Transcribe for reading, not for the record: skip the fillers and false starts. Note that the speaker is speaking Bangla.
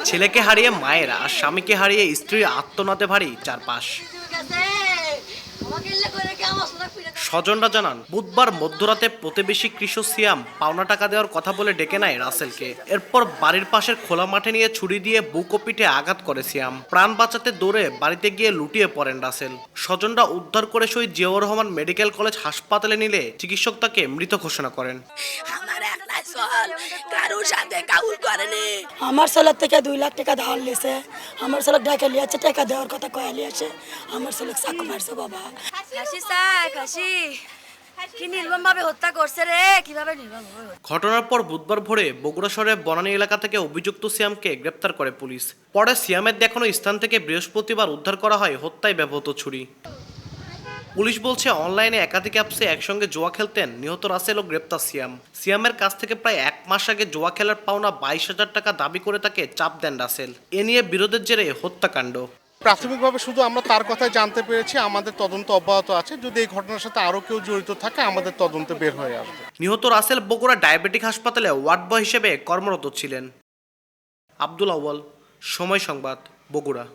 ছেলেকে হারিয়ে মায়ের আর স্বামীকে হারিয়ে স্ত্রীর আত্মনাদে ভারী চারপাশ। স্বজনরা জানান, বুধবার মধ্যরাতে প্রতিবেশী কৃষক সিয়াম পাওনা টাকা দেওয়ার কথা বলে ডেকে নেয় রাসেলকে। এরপর বাড়ির পাশের খোলা মাঠে নিয়ে ছুরি দিয়ে বুক ও পিঠে আঘাত করে সিয়াম। প্রাণ বাঁচাতে দৌড়ে বাড়িতে গিয়ে লুটিয়ে পড়েন রাসেল। স্বজনরা উদ্ধার করে শহীদ জিয়াউর রহমান মেডিকেল কলেজ হাসপাতালে নিলে চিকিৎসক তাকে মৃত ঘোষণা করেন। আমার ছেলের থেকে 2 লাখ টাকা ধার লিয়েছে। আমার ছেলে ডেকে লিয়েছে, টাকা দেওয়ার কথা কয়ে লিয়েছে। আমার ছেলে চাকু মারছে বাবা। ঘটনার পর বুধবার ভোরে বগুড়া শহরের বনানী এলাকা থেকে অভিযুক্ত সিয়ামকে গ্রেপ্তার করে পুলিশ। পরে সিয়ামের দেখানো স্থান থেকে বৃহস্পতিবার উদ্ধার করা হয় হত্যায় ব্যবহৃত ছুরি। পুলিশ বলছে, অনলাইনে একাধিক অ্যাপসে একসঙ্গে জুয়া খেলতেন নিহত রাসেল ও গ্রেপ্তার সিয়াম। সিয়ামের কাছ থেকে প্রায় 1 মাস আগে জুয়া খেলার পাওনা 22,000 টাকা দাবি করে তাকে চাপ দেন রাসেল। এ নিয়ে বিরোধের জেরে হত্যাকাণ্ড। প্রাথমিকভাবে শুধু আমরা তার কথাই জানতে পেরেছি। আমাদের তদন্ত অব্যাহত আছে। যদি এই ঘটনার সাথে আরও কেউ জড়িত থাকে আমাদের তদন্তে বের হয়ে আসবে। নিহত রাসেল বগুড়া ডায়াবেটিক হাসপাতালে ওয়ার্ড বয় হিসেবে কর্মরত ছিলেন। আব্দুল আউয়াল, সময় সংবাদ, বগুড়া।